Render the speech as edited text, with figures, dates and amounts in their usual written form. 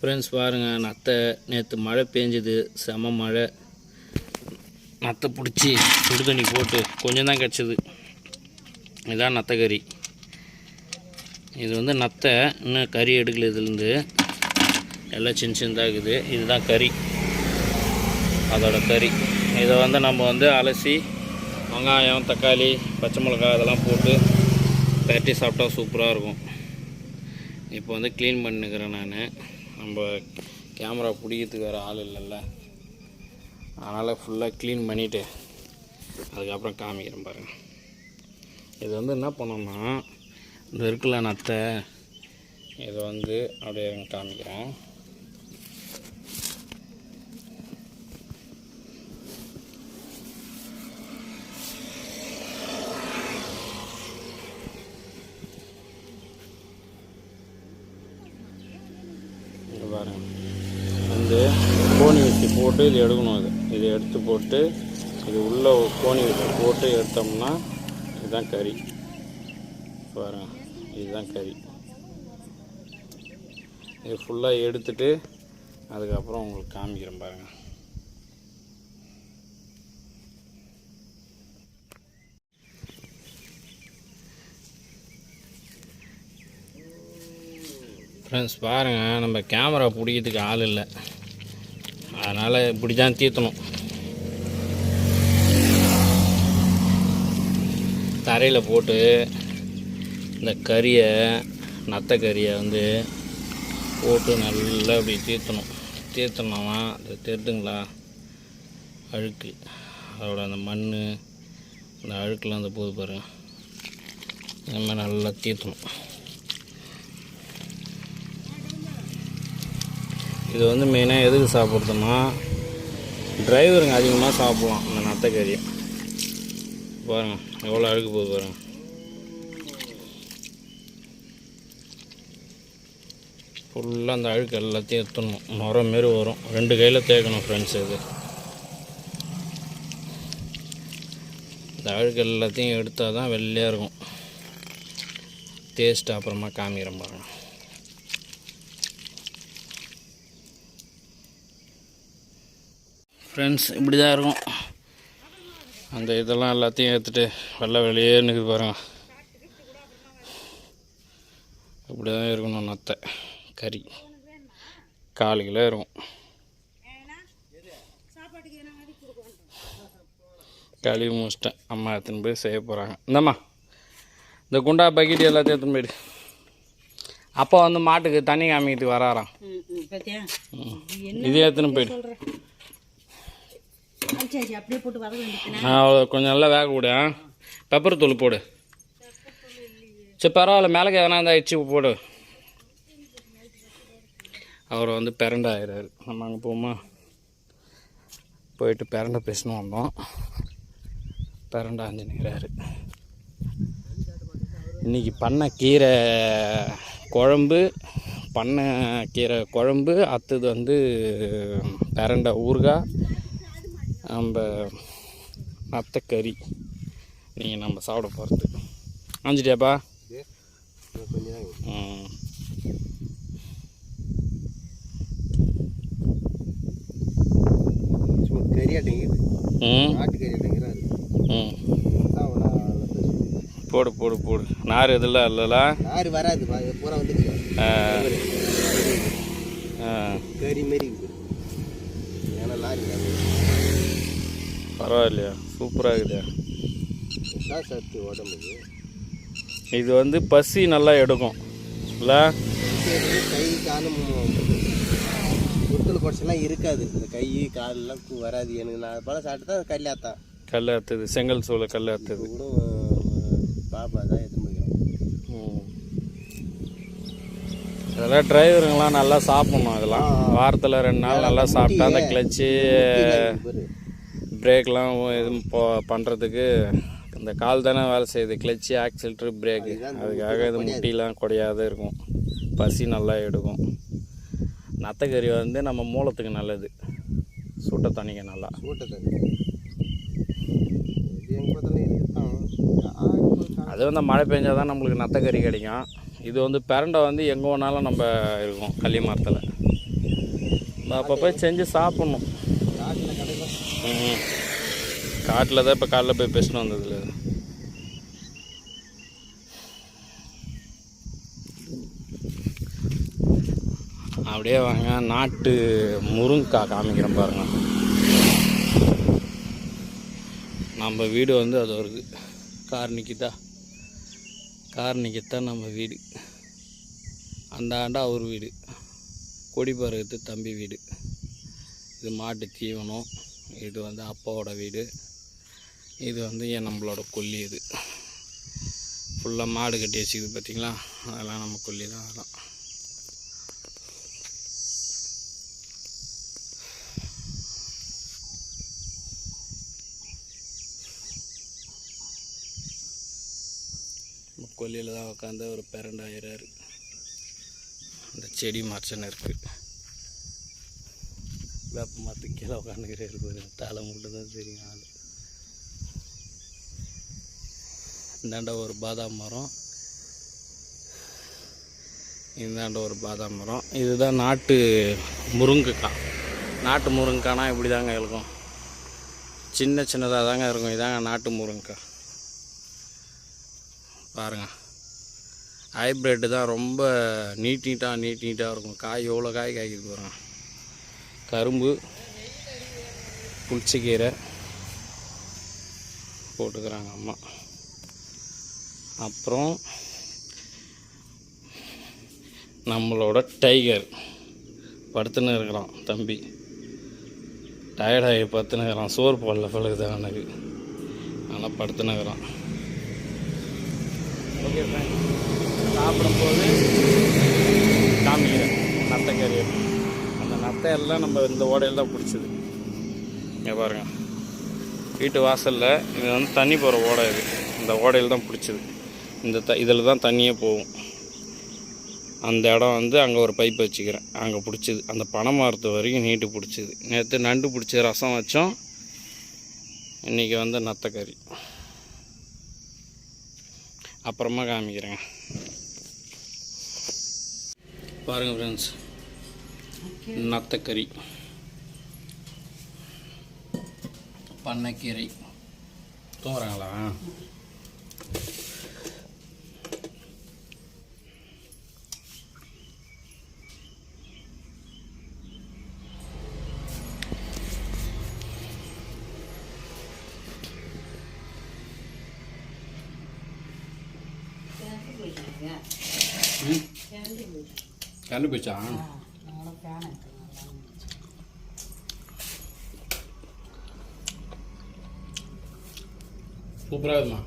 Friends பாருங்கள், நத்தை நேற்று மழை பெஞ்சுது, செம மழை. நத்தை பிடிச்சி சுடு தண்ணி போட்டு கொஞ்சம் தான் கிடச்சிது. இதுதான் நத்தை கறி. இது வந்து நத்தை இன்னும் கறி எடுக்கல, இதுலேருந்து எல்லாம் சின்ன சின்னதாக இருக்குது. இதுதான் கறி, அதோட கறி. இதை வந்து நம்ம வந்து அலசி வெங்காயம், தக்காளி, பச்சை மிளகாய் அதெல்லாம் போட்டு பரட்டி சாப்பிட்டா சூப்பராக இருக்கும். இப்போ வந்து க்ளீன் பண்ணிக்கிறேன் நான். நம்ம கேமரா பிடிக்கிறதுக்கு வேறு ஆள் இல்லைல்ல, அதனால் ஃபுல்லாக க்ளீன் பண்ணிவிட்டு அதுக்கப்புறம் காமிக்கிறேன் பாருங்கள். இது வந்து என்ன பண்ணோம்னா, இந்த இருக்குல்ல நத்தை, இதை வந்து அப்படியே காமிக்கிறேன். பாருங்க, வந்து கோணி வச்சு போட்டு இது எடுக்கணும். இதை எடுத்து போட்டு இது உள்ளே கோணி வச்சு போட்டு எடுத்தோம்னா இதுதான் கறி. பாருங்க, இதுதான் கறி. இது ஃபுல்லாக எடுத்துட்டு அதுக்கப்புறம் உங்களுக்கு காமிக்கிறேன் பாருங்கள். ஃப்ரெண்ட்ஸ் பாருங்கள், நம்ம கேமரா பிடிக்கிறதுக்கு ஆள் இல்லை, அதனால் இப்படி தான் தீர்த்தணும். தரையில் போட்டு இந்த கறியை, நத்தை கறியை வந்து போட்டு நல்லா இப்படி தீர்த்தணும்னா அது தெரியுதுங்களா, அழுக்கு, அதோட அந்த மண், அந்த அழுக்கெலாம் அந்த போது பாருங்கள். இந்த மாதிரி நல்லா தீர்த்தணும். இது வந்து மெயினாக எதுக்கு சாப்பிட்றதுன்னா, டிரைவருங்க அதிகமாக சாப்பிட்லாம் இந்த நத்தை கறியை. பாருங்கள் எவ்வளோ அழுக்கு போகுது பாருங்கள். ஃபுல்லாக அந்த அழுக்கு எல்லாத்தையும் எடுத்துடணும். நுர மாரி வரும், 2 கையில் தேய்க்கணும் ஃப்ரெண்ட்ஸ். இது இந்த அழுக்கு எல்லாத்தையும் எடுத்தால் தான் வெள்ளையாக இருக்கும். டேஸ்ட்டு அப்புறமா காமிக்கிறேன் பாருங்கள். ஃப்ரெண்ட்ஸ் இப்படி தான் இருக்கும். அந்த இதெல்லாம் எல்லாத்தையும் எடுத்துகிட்டு வெளியே நிற்குது பாருங்கள். இப்படி தான் இருக்கணும் நத்தை கறி. 4 கிலோ இருக்கும். கழுவி முடிச்சிட்டேன். அம்மா எடுத்துன்னு போய் செய்ய போகிறாங்க. இந்தம்மா இந்த குண்டா பக்கெட் எல்லாத்தையும் எடுத்துன்னு போயிடு. அப்போ வந்து மாட்டுக்கு தண்ணி காமிக்கிறதுக்கு வராராம். இதே எடுத்துன்னு போயிடு. கொஞ்சம் நல்லா வேக விடு. பெப்பர் தூள் போடு. சரி பரவாயில்ல, மேலே எதனா இருந்தால் அடிச்சு போடு. அவர் வந்து பிரண்டை ஆயிடுறாரு. நம்ம அங்கே போமா, போயிட்டு பிரண்டை பேசணும் வந்தோம். பிரண்டை ஆஞ்சினுக்கிறாரு. இன்றைக்கி பண்ண கீரை குழம்பு, அடுத்தது வந்து பிரண்டை ஊறுகாய், நம்ம நத்தை கறி. நீங்கள் நம்ம சாப்பிட போகிறது ஆஞ்சிட்டியாப்பா? போடு போடு போடு. நார் இதெல்லாம் இல்லைல்ல, நார் வராது, பூரா வந்து கறி மாரி. பரவாயில்லையா, சூப்பராக இருக்குதா சத்து உடம்புக்கு. இது வந்து பசி நல்லா எடுக்கும் இல்லை? கை காலம் முத்தல் குறைச்செல்லாம் இருக்காது. இந்த கை காலெல்லாம் வராது. எனக்கு நான் பழம் சாப்பிட்டு தான் கல் ஆற்றுது, செங்கல் சோளை கல் ஆற்றுது கூட. பாப்பா தான் எடுத்து முடியும். இதெல்லாம் டிரைவருங்கெலாம் நல்லா சாப்பிட்ணும். இதெல்லாம் வாரத்தில் 2 நாள் நல்லா சாப்பிட்டா அந்த கிளச்சு, பிரேக்லாம் எதுவும் பண்ணுறதுக்கு இந்த கால் தானே வேலை செய்யுது. Clutch, accelerator, brake. அதுக்காக இது முட்டிலாம் குறையாத இருக்கும். பசி நல்லா எடுக்கும். நத்தைக்கறி வந்து நம்ம மூலத்துக்கு நல்லது. சுட்ட தண்ணிக்கு நல்லா அது வந்து மழை பெஞ்சால் தான் நம்மளுக்கு நத்தைக்கறி கிடைக்கும். இது வந்து பிரண்டை வந்து எங்கே வேணாலும் நம்ம இருக்கும் கள்ளி மரத்தில். அப்பப்போ செஞ்சு சாப்பிட்ணும். காட்டில் தான் இப்போ காலைல போய் பேசிட்டு வந்ததில்ல. அப்படியே வாங்க, நாட்டு முருங்கைக்காய் காமிக்கிறேன் பாருங்க. நம்ம வீடு வந்து அது வருது. கார் நிற்கித்தான் நம்ம வீடு. அந்த ஆண்டா அவர் வீடு, கொடி பருவத்து தம்பி வீடு. இது மாட்டு தீவனம். இது வந்து அப்பாவோட வீடு. இது வந்து நம்மளோட கொல்லி. இது ஃபுல்லாக மாடு கட்டி வச்சுக்குது பார்த்திங்களா, அதெல்லாம் நம்ம கொல்லி தான். அதெல்லாம் கொல்லியில் தான் உட்காந்து ஒரு பிரண்டாயிராரு. அந்த செடி மரச்சனை இருக்குது. வேப்ப மரத்துக்கு கீழே உட்காந்துக்கிறாரு பாரு. தலை மட்டும் தான் தெரியும் ஆள். இந்தாண்ட ஒரு பாதாம் மரம், இந்தாண்ட ஒரு பாதாம் மரம். இதுதான் நாட்டு முருங்கைக்காய். நாட்டு முருங்கைக்கானா இப்படி தாங்க இருக்கும், சின்னதாக தாங்க இருக்கும். இதாங்க நாட்டு முருங்கைக்காய் பாருங்கள். ஹைப்ரிட்டு தான், ரொம்ப நீட்டாக இருக்கும். காய் எவ்வளோ காய் காய்க்குது பாருங்க. கரும்பு, புளிச்சக்கீரை போட்டுக்கிறாங்க அம்மா. அப்புறம் நம்மளோட டைகர் படுத்துன்னு இருக்கிறான் தம்பி. டயர்டாகி படுத்துன்னு இருக்கிறான். சோறு போடல பழகுது அவனுக்கு, நல்லா படுத்துன்னு இருக்கிறான். ஓகே ஃப்ரெண்ட், சாப்பிடும்போது காமிக்கிறேன் நத்தைக்கறி. அந்த நத்தை எல்லாம் நம்ம இந்த ஓடையில் தான் பிடிச்சது. இங்கே பாருங்கள், வீட்டு வாசலில் இது வந்து தண்ணி போகிற ஓடை. இது இந்த ஓடையில் தான் பிடிச்சது. இதில் தான் தண்ணியே போகும். அந்த இடம் வந்து அங்கே ஒரு பைப் வச்சுக்கிறேன், அங்கே பிடிச்சிது. அந்த பனை மரத்து வரைக்கும் நீட்டு பிடிச்சிது. நேற்று நண்டு பிடிச்ச ரசம் வச்சோம். இன்றைக்கி வந்து நத்தைக்கறி. அப்புறமா காமிக்கிறேங்க பாருங்கள் ஃப்ரெண்ட்ஸ். நத்தைக்கறி, பண்ணைக்கீரை. தூங்குறாங்களா? கண்டு போச்சா? சூப்பராக இருக்குமா?